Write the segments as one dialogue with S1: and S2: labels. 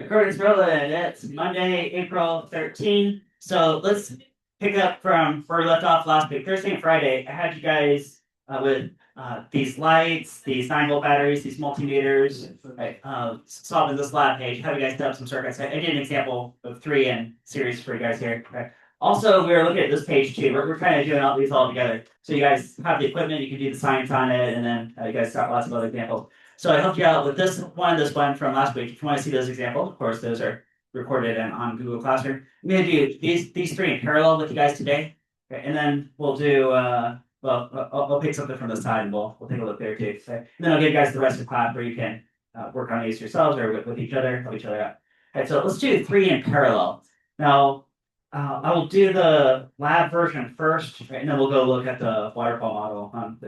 S1: Recording's rolling. It's Monday, April 13th. So let's pick up from where we left off last week. Thursday and Friday, I had you guys with these lights, these 9-volt batteries, these multimeters, right, solving this lab page. Have you guys set up some circuits? I did an example of 3 in series for you guys here. Okay. Also, we were looking at this page too. We're kind of doing all these all together. So you guys have the equipment, you can do the science on it, and then you guys got lots of other examples. So I helped you out with this one from last week. If you want to see those examples, of course, those are recorded and on Google Classroom. I'm going to do these 3 in parallel with you guys today. Okay, and then we'll do, I'll pick something from the side and we'll take a look there too. Okay. And then I'll give you guys the rest of the class where you can work on these yourselves or with each other, help each other out. Okay, so let's do 3 in parallel. Now, I will do the lab version first, right, and then we'll go look at the waterfall model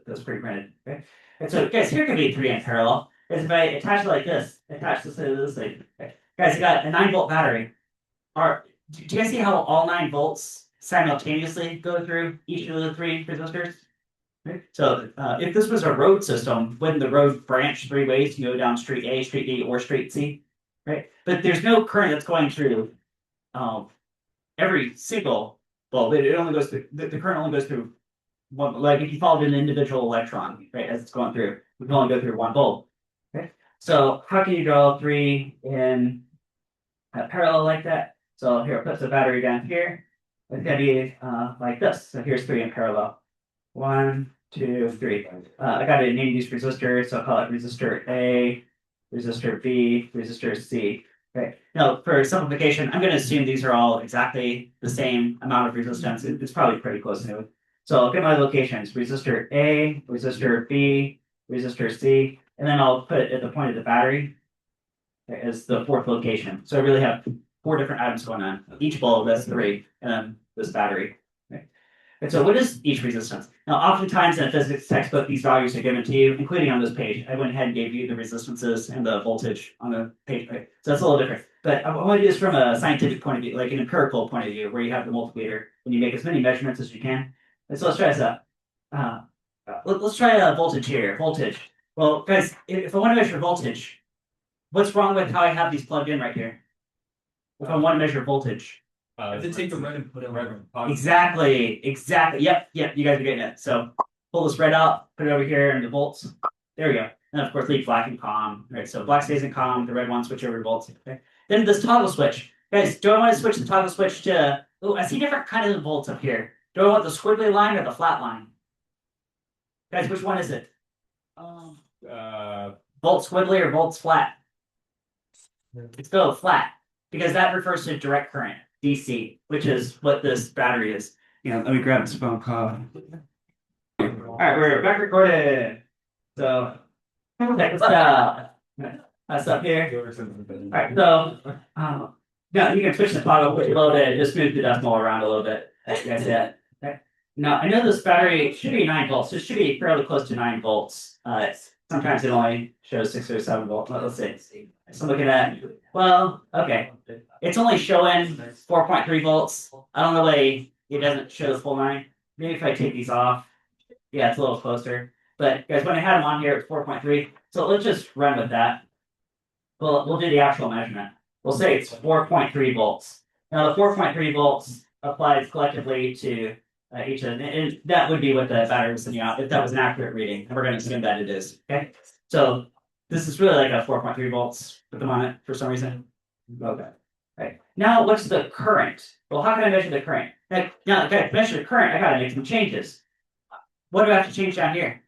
S1: that's pre-printed. Okay. And so, guys, here could be 3 in parallel. Is if I attach it like this, attach this to this thing. Okay. Guys, you got a 9-volt battery. Do you guys see how all 9 volts simultaneously go through each of the 3 resistors? Okay. So, if this was a road system, wouldn't the road branch 3 ways to go down street A, street B, or street C? Right? But there's no current that's going through every single bulb. It only goes through the current only goes through one. Like if you followed an individual electron, right, as it's going through, we can only go through one bulb. Okay. So how can you draw 3 in parallel like that? So here, I'll put the battery down here. It's gonna be like this. So here's 3 in parallel. 1, 2, 3. I got to name these resistors, so I'll call it resistor A, resistor B, resistor C. Okay. Now, for simplification, I'm going to assume these are all exactly the same amount of resistance. It's probably pretty close to it. So I'll get my locations: resistor A, resistor B, resistor C, and then I'll put it at the point of the battery as the 4th location. So I really have 4 different items going on. Each bulb, that's 3, and then this battery. Okay. And so what is each resistance? Now, oftentimes in a physics textbook, these values are given to you, including on this page. I went ahead and gave you the resistances and the voltage on the page. Right? So that's a little different. But I want to do this from a scientific point of view, like an empirical point of view, where you have the multimeter and you make as many measurements as you can. And so let's try this out. Let's try a voltage here. Voltage. Well, guys, if I want to measure voltage, what's wrong with how I have these plugged in right here? If I want to measure voltage.
S2: Then take the red and put it red.
S1: Exactly. Yep. You guys are getting it. So pull this red out, put it over here in the volts. There we go. And of course, leave black and calm. Right. So black stays in calm. The red one switch over to volts. Okay. Then this toggle switch, guys. Do I want to switch the toggle switch to? Oh, I see different kinds of volts up here. Do I want the squiggly line or the flat line? Guys, which one is it? Volts squiggly or volts flat? Let's go flat because that refers to direct current. DC, which is what this battery is. Let me grab this phone call. All right, we're back recorded. So check this out. That's up here. All right, so now you can switch the toggle, push it a little bit, just move the decimal around a little bit. You guys see that? Okay. Now I know this battery should be 9 volts. It should be fairly close to 9 volts. Sometimes it only shows 6 or 7 volts. Let's see. So I'm looking at, well, okay. It's only showing 4.3 volts. I don't know why it doesn't show the full 9. Maybe if I take these off, yeah, it's a little closer. But guys, when I had them on here, it's 4.3. So let's just run with that. We'll do the actual measurement. We'll say it's 4.3 volts. Now the 4.3 volts applies collectively to each of them. And that would be what the battery was sending out if that was an accurate reading. And we're going to assume that it is. Okay. So this is really like a 4.3 volts. Put them on it for some reason. Okay. Right. Now, what's the current? Well, how can I measure the current? Now, to measure the current, I got to make some changes. What do I have to change down here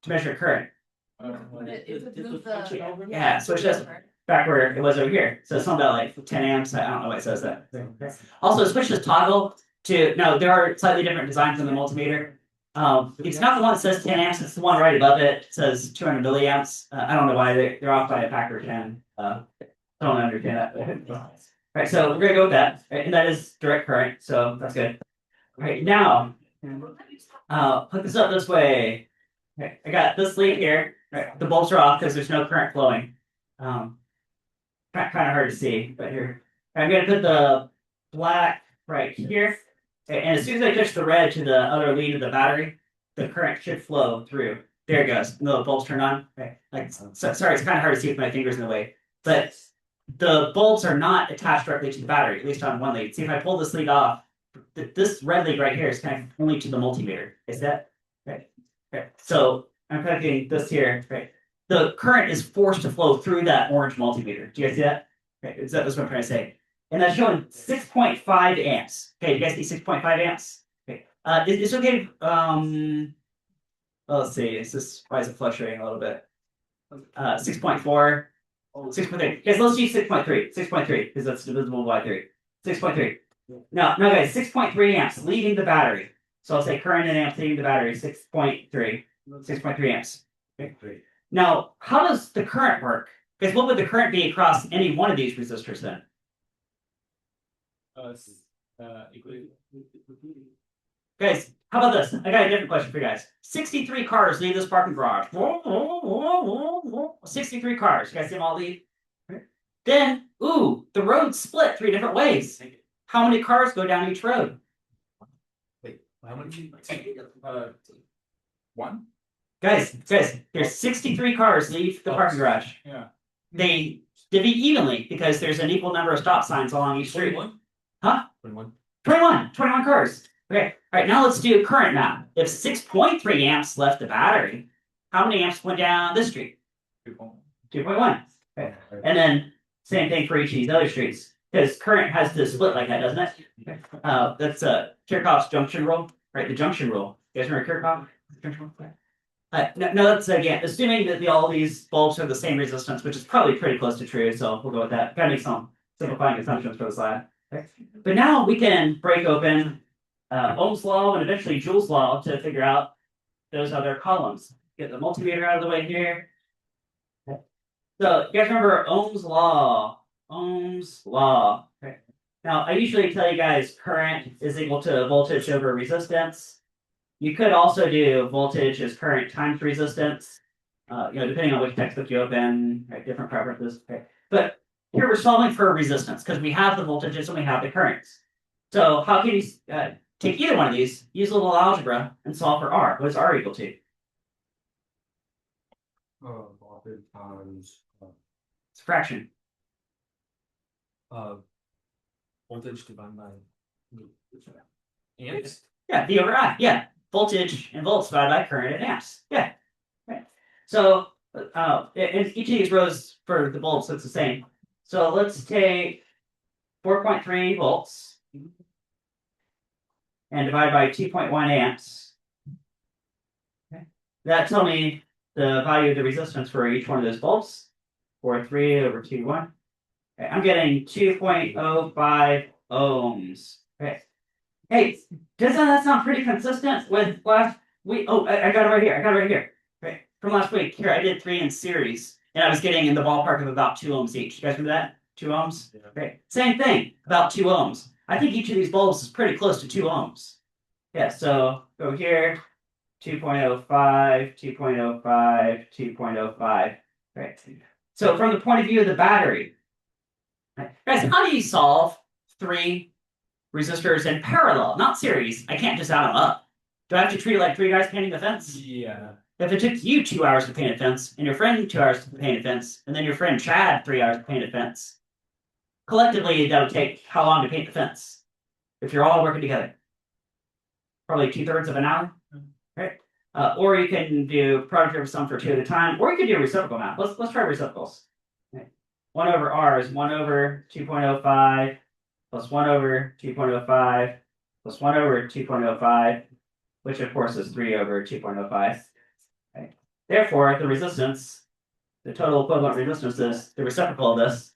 S1: to measure current? Yeah, switch this back where it was over here. So something about like 10 amps. I don't know why it says that. Also, switch this toggle to, no, there are slightly different designs on the multimeter. It's not the one that says 10 amps. It's the one right above it. It says 200 milliamps. I don't know why they're off by a factor of 10. I don't understand that. Right, so we're gonna go with that, right? And that is direct current, so that's good. All right, now hook this up this way. Okay, I got this lead here. Right, the bulbs are off because there's no current flowing. Kind of hard to see, but here I'm gonna put the black right here, okay, and as soon as I touch the red to the other lead of the battery, the current should flow through. There it goes. And the bulbs turn on. Okay, sorry, it's kind of hard to see with my fingers in the way. but the bulbs are not attached directly to the battery, at least on one lead. See, if I pull this lead off, this red lead right here is connected only to the multimeter. Is that right? Okay. So I'm connecting this here, right? The current is forced to flow through that orange multimeter. Do you guys see that? Okay, that's what I'm trying to say. And that's showing 6.5 amps. Okay, you guys see 6.5 amps? Okay. It's okay. Well, let's see. Why is it fluctuating a little bit? 6.4. 6.3. Guys, let's use 6.3. 6.3, because that's divisible by 3. 6.3. No, guys, 6.3 amps leaving the battery. So I'll say current in amps leaving the battery, 6.3. 6.3 amps. Okay. Now, how does the current work? Because what would the current be across any one of these resistors then? Guys, how about this? I got a different question for you guys. 63 cars leave this parking garage. 63 cars. You guys see them all leave? Then, the road split 3 different ways. How many cars go down each road?
S2: Wait, how many? One?
S1: Guys, there's 63 cars leave the parking garage.
S2: Yeah.
S1: They divvy evenly because there's an equal number of stop signs along each street.
S2: 21?
S1: Huh?
S2: 21.
S1: 21 cars. Okay, all right, now let's do a current map. If 6.3 amps left the battery, how many amps went down this street? 2.1. Okay, and then same thing for each of these other streets. Because current has to split like that, doesn't it? That's Kirchhoff's junction rule, right? The junction rule. You guys remember Kirchhoff? No, that's again assuming that all these bulbs are the same resistance, which is probably pretty close to true. So we'll go with that. Gotta make some simplifying assumptions for the slide. Okay. But now we can break open Ohm's law and eventually Joule's law to figure out those other columns. Get the multimeter out of the way here. Okay. So you guys remember Ohm's law? Ohm's law. Okay. Now I usually tell you guys current is equal to voltage over resistance. You could also do voltage as current times resistance. Depending on which textbook you open, right, different preferences. Okay. But here we're solving for a resistance because we have the voltages and we have the currents. So how can you take either one of these, use a little algebra, and solve for R? What is R equal to?
S2: Voltage times.
S1: It's a fraction.
S2: Voltage divided by amps.
S1: Yeah, V over I. Yeah, voltage in volts divided by current in amps. Yeah. Right. So and each of these rows for the bulbs looks the same. So let's take 4.3 volts and divide by 2.1 amps. Okay. That tells me the value of the resistance for each one of those bulbs. 4.3 over 2.1. Okay, I'm getting 2.05 ohms. Okay. Hey, doesn't that sound pretty consistent with last week? Oh, I got it right here. Right. From last week. Here, I did 3 in series. And I was getting in the ballpark of about 2 ohms each. You guys remember that? 2 ohms? Yeah. Okay. Same thing, about 2 ohms. I think each of these bulbs is pretty close to 2 ohms. Yeah, so go here, 2.05, 2.05, 2.05. Right. So from the point of view of the battery, right, guys, how do you solve 3 resistors in parallel, not series? I can't just add them up. Do I have to treat it like 3 guys painting the fence?
S2: Yeah.
S1: If it took you 2 hours to paint a fence, and your friend 2 hours to paint a fence, and then your friend Chad 3 hours to paint a fence, collectively that would take how long to paint the fence? If you're all working together, probably 2/3 of an hour, right? Or you can do product over sum for 2 at a time, or you could do reciprocal math. Let's try reciprocals. Okay. 1 over R is 1 over 2.05 plus 1 over 2.05 plus 1 over 2.05, which of course is 3 over 2.05. Okay. Therefore, the resistance, the total equivalent resistance is the reciprocal of this,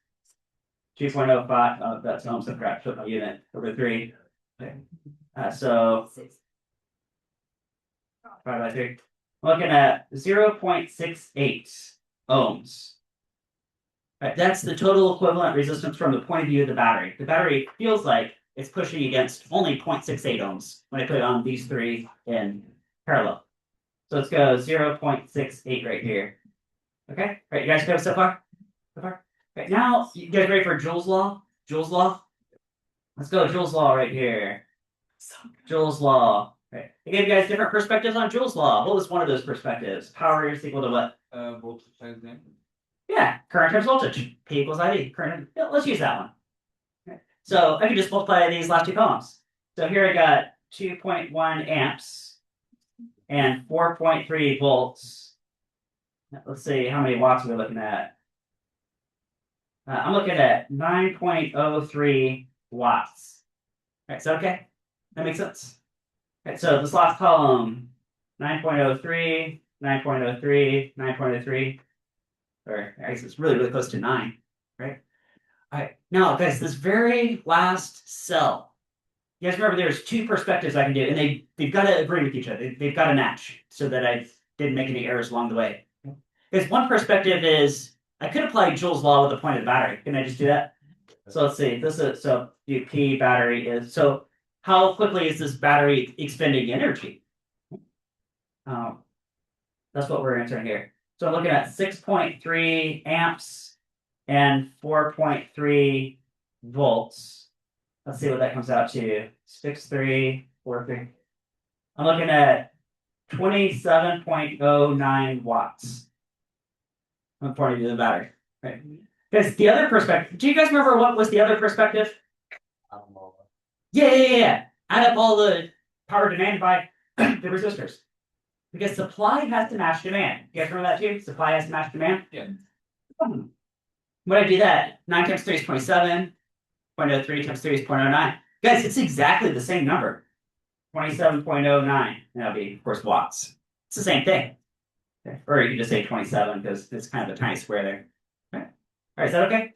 S1: 2.05. That's ohms correct. Put my unit over 3. Okay. So divided by 3. I'm looking at 0.68 ohms. Right, that's the total equivalent resistance from the point of view of the battery. The battery feels like it's pushing against only 0.68 ohms when I put on these 3 in parallel. So let's go 0.68 right here. Okay, right, you guys go so far? So far? Okay, now you guys ready for Joule's law? Joule's law? Let's go Joule's law right here. Joule's law. Right. I gave you guys different perspectives on Joule's law. What was one of those perspectives? Power is equal to what?
S2: Voltage times amp.
S1: Yeah, current times voltage, P equals IV. Current. Yeah, let's use that one. Okay. So I can just multiply these last two columns. So here I got 2.1 amps and 4.3 volts. Let's see how many watts we're looking at. I'm looking at 9.03 watts. All right, so okay, that makes sense. All right, so this last column, 9.03, 9.03, 9.03, or I guess it's really, really close to 9, right? All right, now guys, this very last cell, you guys remember there's two perspectives I can do, and they've got to agree with each other. They've got to match so that I didn't make any errors along the way. Because one perspective is I could apply Joule's law with the point of the battery. Can I just do that? So let's see. This is so the P battery is so how quickly is this battery expending energy? That's what we're answering here. So I'm looking at 6.3 amps and 4.3 volts. Let's see what that comes out to. 6.343. I'm looking at 27.09 watts. I'm pointing to the battery. Right. Because the other perspective, do you guys remember what was the other perspective?
S2: I don't know.
S1: Yeah. Add up all the power demanded by the resistors. Because supply has to match demand. You guys remember that too? Supply has to match demand?
S2: Yeah.
S1: When I do that, 9 times 3 is 27. 0.03 times 3 is 0.09. Guys, it's exactly the same number. 27.09. And that'll be, of course, watts. It's the same thing. Okay. Or you can just say 27 because it's kind of a tiny square there. Okay. All right, is that okay?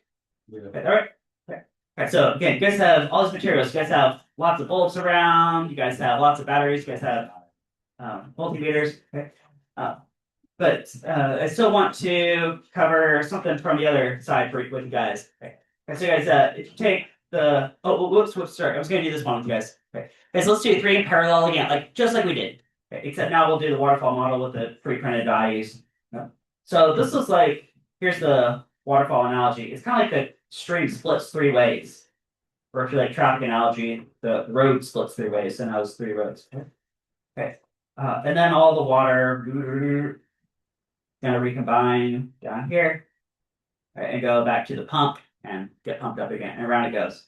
S2: Yeah.
S1: Okay, all right. Okay. All right, so again, you guys have all these materials. You guys have lots of bulbs around. You guys have lots of batteries. You guys have multimeters. Okay. But I still want to cover something from the other side with you guys. Okay. Okay, so guys, if you take the whoops, sorry, I was going to do this one with you guys. Okay, so let's do 3 in parallel again, just like we did. Okay, except now we'll do the waterfall model with the pre-printed values. So this is like here's the waterfall analogy. It's kind of like the stream splits 3 ways, or if you like traffic analogy, the road splits 3 ways, and those 3 roads. Okay, and then all the water gonna recombine down here, right, and go back to the pump and get pumped up again, and around it goes.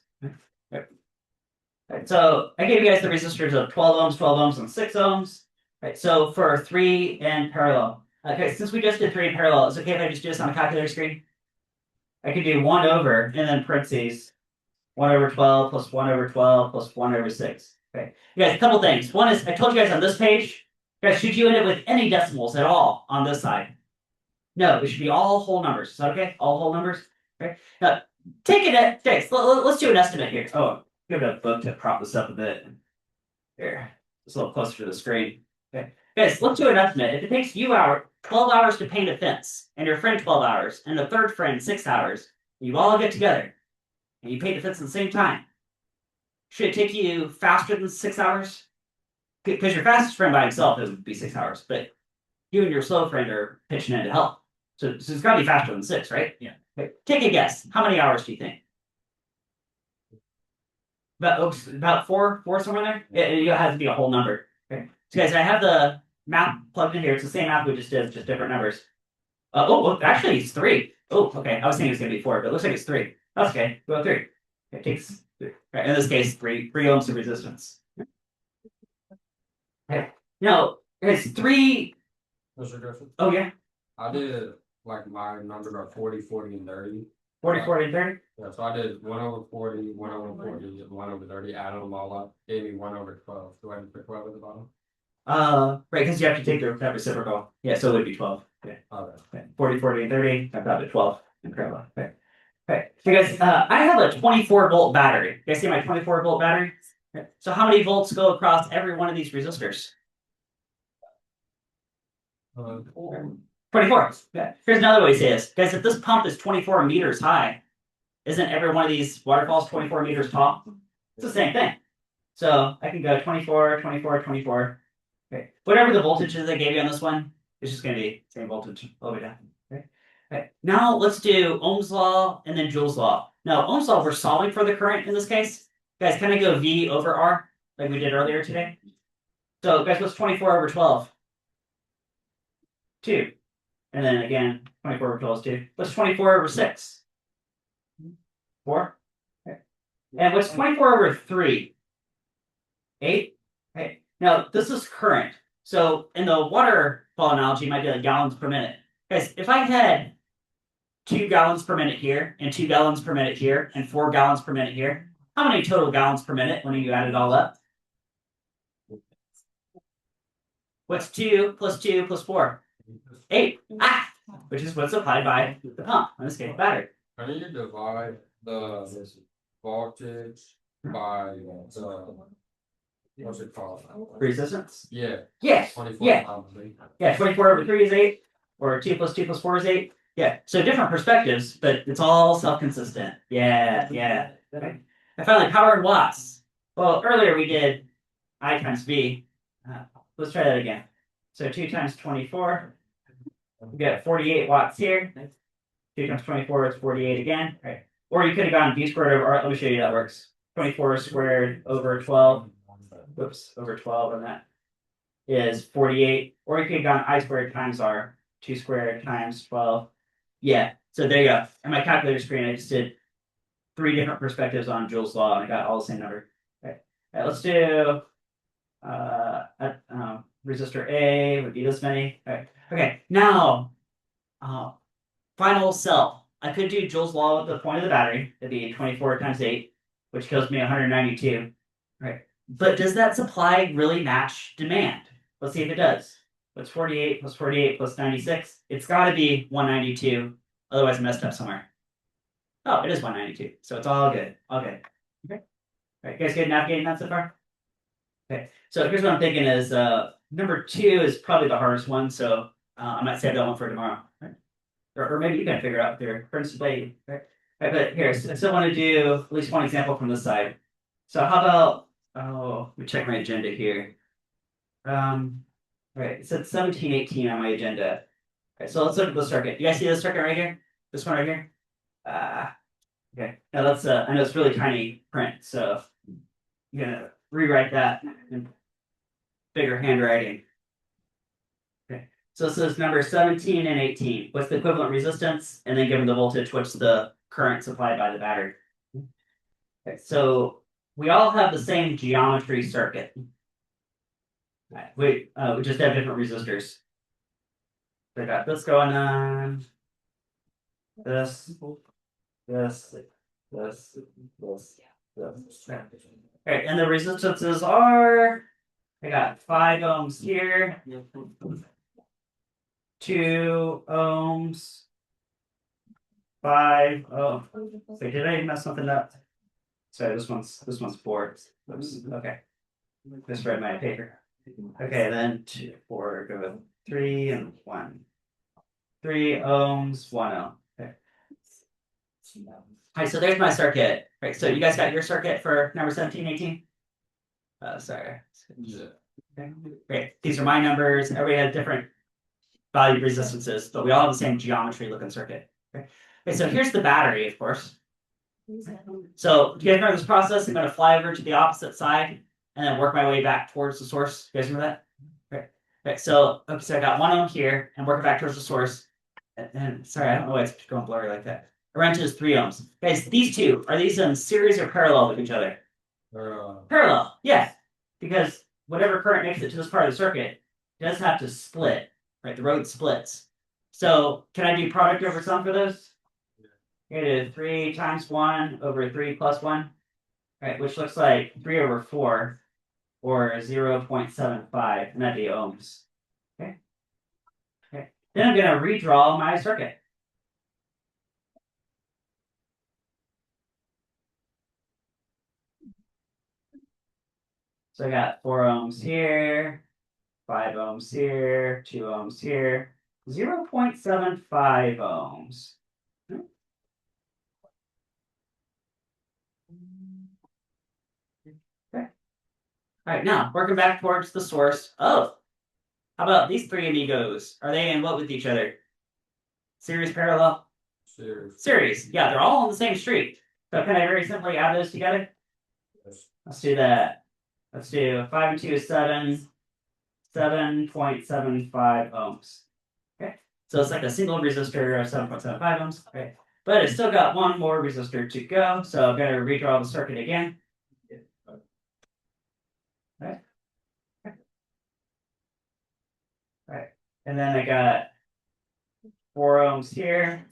S1: Right, so I gave you guys the resistors of 12 ohms, and 6 ohms. Right, so for 3 in parallel. Okay, since we just did 3 in parallel, it's okay if I just do this on a calculator screen? I could do 1 over, and then parentheses, 1 over 12 plus 1 over 12 plus 1 over 6. Okay, you guys, a couple things. One is, I told you guys on this page, guys, should you end it with any decimals at all on this side? No, it should be all whole numbers. Is that okay? All whole numbers? Okay. Now, take it at fixed. Let's do an estimate here. Oh, give it a book to prop this up a bit. Here, it's a little closer to the screen. Okay. Guys, let's do an estimate. If it takes you 12 hours to paint a fence, and your friend 12 hours, and the third friend 6 hours, you all get together, and you paint the fence at the same time, should it take you faster than 6 hours? Because your fastest friend by himself, it would be 6 hours, but you and your slow friend are pitching in to help. So it's got to be faster than 6, right?
S2: Yeah.
S1: Okay. Take a guess. How many hours do you think? About 4 somewhere there? It has to be a whole number. Okay. So guys, I have the map plugged in here. It's the same map we just did, just different numbers. Actually, it's 3. Oh, okay. I was thinking it was going to be 4, but it looks like it's 3. That's okay. Go 3. It takes 3. Right. In this case, 3 ohms of resistance. Okay. Now, it's 3.
S2: Mr. Griffin,
S1: Oh, yeah.
S2: I did like my numbers are 40, 40, and 30.
S1: 40, 40, and 30?
S2: Yeah, so I did 1 over 40, 1 over 40, and 1 over 30, added them all up, gave me 1 over 12. Do I have to put 12 at the bottom?
S1: Right, because you have to take that reciprocal. Yeah, so it would be 12. Okay.
S2: Okay.
S1: 40, 40, and 30. I've got the 12 in parallel. Okay. Okay. So guys, I have a 24-volt battery. You guys see my 24-volt battery? Okay. So how many volts go across every one of these resistors? 24. Yeah. Here's another way to say this. Guys, if this pump is 24 meters high, isn't every one of these waterfalls 24 meters tall? It's the same thing. So I can go 24, 24, 24. Okay. Whatever the voltage is I gave you on this one, it's just going to be same voltage all the way down. Okay. Okay. Now let's do Ohm's law and then Joule's law. Now Ohm's law, we're solving for the current in this case. Guys, can I go V over R like we did earlier today? So guys, what's 24 over 12? 2. And then again, 24 over 12 is 2. What's 24 over 6? 4. Okay. And what's 24 over 3? 8. Okay. Now, this is current. So in the waterfall analogy, it might be like gallons per minute. Guys, if I had 2 gallons per minute here, and 2 gallons per minute here, and 4 gallons per minute here, how many total gallons per minute when you add it all up? What's 2 plus 2 plus 4? 8. Ah! Which is what's supplied by the pump, in this case, the battery.
S2: I need to divide the voltage by the, what's it called?
S1: Resistance?
S2: Yeah,
S1: Yeah.
S2: 24
S1: Yeah.
S2: probably.
S1: Yeah, 24 over 3 is 8, or 2 plus 2 plus 4 is 8. Yeah, so different perspectives, but it's all self-consistent. Yeah, yeah. Okay. I finally power in watts. Well, earlier we did I times V. Let's try that again. So 2 times 24, we got 48 watts here. 2 times 24 is 48 again. Right. Or you could have gone V squared over, let me show you how that works. 24 squared over 12. Whoops, over 12, and that is 48. Or you could have gone I squared times R. 2 squared times 12. Yeah, so there you go. On my calculator screen, I just did 3 different perspectives on Joule's law, and I got all the same number. Okay, let's do resistor A would be this many. Okay, now final cell. I could do Joule's law with the point of the battery. It'd be 24 times 8, which gives me 192. Right, but does that supply really match demand? Let's see if it does. What's 48 plus 48 plus 96? It's got to be 192. Otherwise, I messed up somewhere. Oh, it is 192. So it's all good. All good. Okay. All right, you guys good navigating that so far? Okay. So here's what I'm thinking is number 2 is probably the hardest one. So I might save that one for tomorrow. Right? Or maybe you can figure out there. For instance, right? Right, but here, I still want to do at least one example from this side. So how about, let me check my agenda here. Right, it said 1718 on my agenda. Okay, so let's look at the circuit. You guys see this circuit right here? This one right here? Okay. Now let's I know it's really tiny print, so I'm gonna rewrite that in bigger handwriting. Okay. So this is number 17 and 18. What's the equivalent resistance? And then given the voltage, what's the current supplied by the battery? Okay, so we all have the same geometry circuit. We just have different resistors. So I got this going on. This. This. Okay, and the resistances are. I got 5 ohms here. 2 ohms. 5 ohms. Wait, did I mess something up? Sorry, this one's 4. Oops. Okay. Misread my paper. Okay, then 2, 4, go 3 and 1. 3 ohms, 1 ohm. Okay. All right, so there's my circuit. Right, so you guys got your circuit for number 17, 18? Sorry.
S2: Yeah.
S1: Okay. Great. These are my numbers. Everybody has different value resistances, but we all have the same geometry looking circuit. Okay. Okay, so here's the battery, of course. So do you guys remember this process? I'm going to fly over to the opposite side and then work my way back towards the source. You guys remember that? Right. Okay, so I got 1 ohm here and working back towards the source. And sorry, I don't know why it's going blurry like that. Around to is 3 ohms. Guys, these two, are these in series or parallel with each other? Parallel, yes. Because whatever current makes it to this part of the circuit does have to split, right? The road splits. So can I do product over sum for those? Here it is 3 times 1 over 3 plus 1, right? Which looks like 3 over 4 or 0.75, and that'd be ohms. Okay. Okay. Then I'm going to redraw my circuit. So I got 4 ohms here, 5 ohms here, 2 ohms here, 0.75 ohms. Okay. All right, now working back towards the source. Oh, how about these 3 amigos? Are they in what with each other? Series, parallel? Series. Yeah, they're all on the same street. So can I very simply add those together?
S2: Yes.
S1: Let's do that. Let's do 5 and 2 is 7. 7.75 ohms. Okay. So it's like a single resistor of 7.75 ohms, right? But it's still got one more resistor to go, so I'm gonna redraw the circuit again. Right. Right. And then I got 4 ohms here,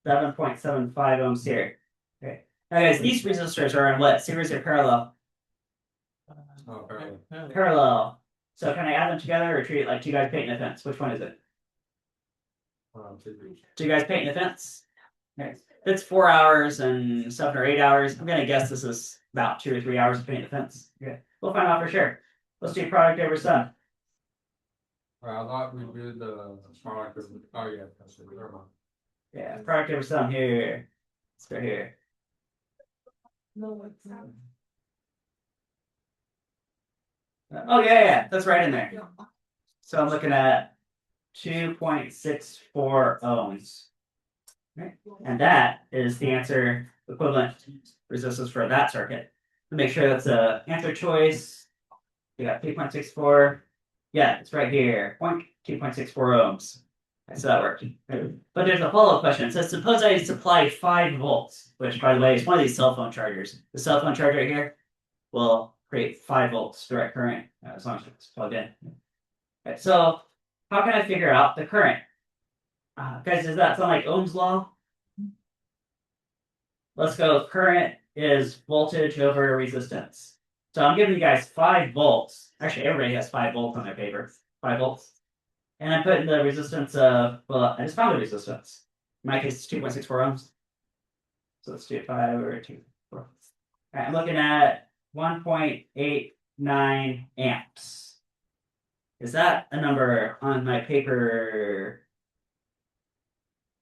S1: 7.75 ohms here. Okay. Now guys, these resistors are in what? Series or parallel?
S2: Oh, okay.
S1: Parallel. So can I add them together or treat it like two guys painting a fence? Which one is it? Two guys painting a fence? Okay. It's 4 hours and 7 or 8 hours. I'm gonna guess this is about 2 or 3 hours of painting the fence. Okay. We'll find out for sure. Let's do product over sum.
S2: I thought we do the product of, oh yeah, that's it, never mind.
S1: Yeah, product over sum here. It's right here. Oh yeah, that's right in there. So I'm looking at 2.64 ohms. Right? And that is the answer equivalent resistance for that circuit. Make sure that's a answer choice. You got 2.64. Yeah, it's right here. 2.64 ohms. So that worked. But there's a follow-up question. It says, suppose I supply 5 volts, which by the way is one of these cell phone chargers. The cell phone charger here will create 5 volts direct current as long as it's plugged in. Okay, so how can I figure out the current? Guys, does that sound like Ohm's law? Let's go. Current is voltage over resistance. So I'm giving you guys 5 volts. Actually, everybody has 5 volts on their paper. 5 volts. And I'm putting the resistance of, well, I just found the resistance. In my case, it's 2.64 ohms. So let's do 5 over 2. 4. All right, I'm looking at 1.89 amps. Is that a number on my paper?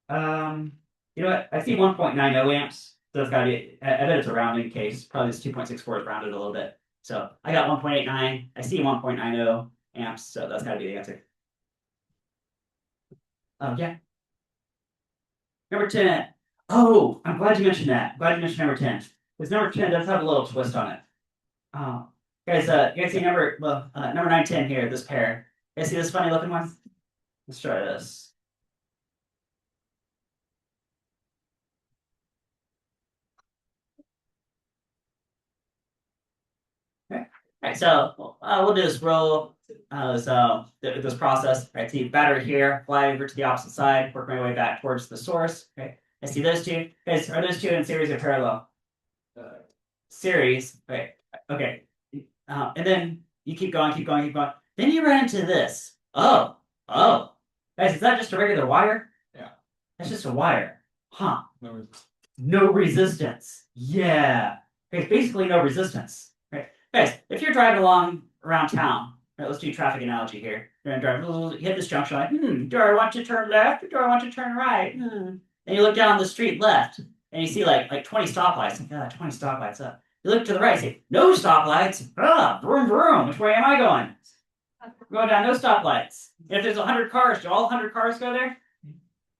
S1: You know what? I see 1.90 amps. So it's gotta be, I bet it's a rounding case. Probably this 2.64 is rounded a little bit. So I got 1.89. I see 1.90 amps. So that's gotta be the answer. Yeah. Number 10. Oh, I'm glad you mentioned that. I'm glad you mentioned number 10. Because number 10 does have a little twist on it. Guys, you guys see number 9, 10 here, this pair. You guys see this funny looking one? Let's try this. Okay. All right, so we'll do this roll. This process. Right, see battery here, fly over to the opposite side, work my way back towards the source. Okay, I see those two. Guys, are those two in series or parallel? Series. Right. Okay. And then you keep going, keep going, keep going. Then you run into this. Oh. Guys, is that just a regular wire?
S2: Yeah.
S1: That's just a wire. Huh.
S2: No,
S1: No resistance. Yeah. Okay, basically no resistance. Right. Guys, if you're driving along around town, right, let's do traffic analogy here. You're gonna drive, hit this junction like, do I want to turn left or do I want to turn right? And you look down the street left and you see like 20 stoplights. Like, 20 stoplights up. You look to the right, and say, no stoplights. Vroom, vroom. Which way am I going? I'm going down no stoplights. If there's 100 cars, do all 100 cars go there?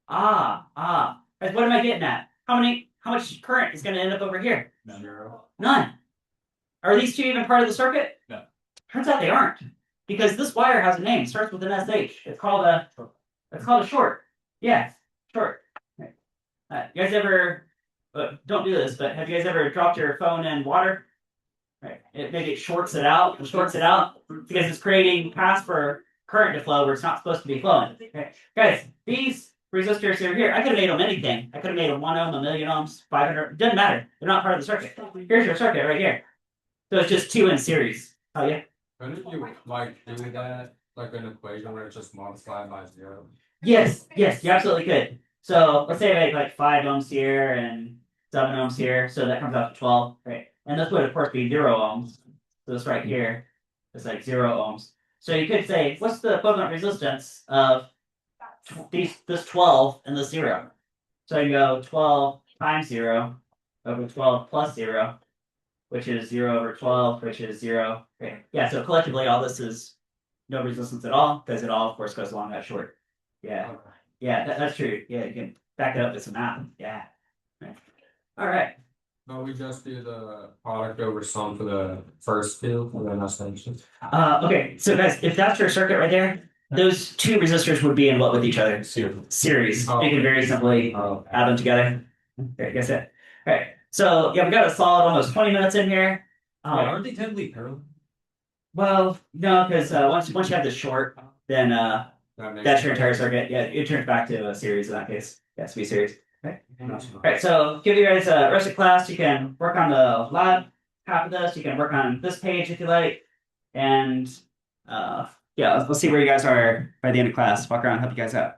S1: Guys, what am I getting at? How much current is going to end up over here? None. Are these two even part of the circuit?
S2: No.
S1: Turns out they aren't. Because this wire has a name. It starts with an SH. It's called a short. Yeah, short. You guys ever don't do this, but have you guys ever dropped your phone in water? Right. Maybe it shorts it out because it's creating paths for current to flow where it's not supposed to be flowing. Okay. Guys, these resistors are here. I could have made them anything. I could have made them 1 ohm, 1,000,000 ohms, 500. It doesn't matter. They're not part of the circuit. Here's your circuit right here. So it's just 2 in series. Oh yeah.
S2: couldn't you like do that like an equation where it's just multiplied by 0?
S1: Yes, you absolutely could. So let's say I make like 5 ohms here and 7 ohms here, so that comes out to 12, right? And this would of course be 0 ohms. So this right here is like 0 ohms. So you could say, what's the equivalent resistance of this 12 and this 0? So you go 12 times 0 over 12 plus 0, which is 0 over 12, which is 0. Okay. Yeah, so collectively all this is no resistance at all, because it all of course goes along that short. Yeah. That's true. Yeah, you can back it up with some math. Yeah. All right.
S2: No, we just do the product over sum for the first two, and then that's finished.
S1: Okay, so guys, if that's your circuit right there, Those two resistors would be in what with each other?
S2: Serial.
S1: Series.
S2: Oh.
S1: You can very simply
S2: Oh,
S1: add them together. There, guess it. All right. So yeah, we got a solid almost 20 minutes in here.
S2: aren't they technically parallel?
S1: Well, no, because once you have the short, then that's your entire circuit. Yeah, it turns back to a series in that case. Yeah, it's be series. Okay. All right. So give you guys a rest of class. You can work on the lab half of this. You can work on this page if you like, and yeah, let's see where you guys are by the end of class. Walk around, help you guys out.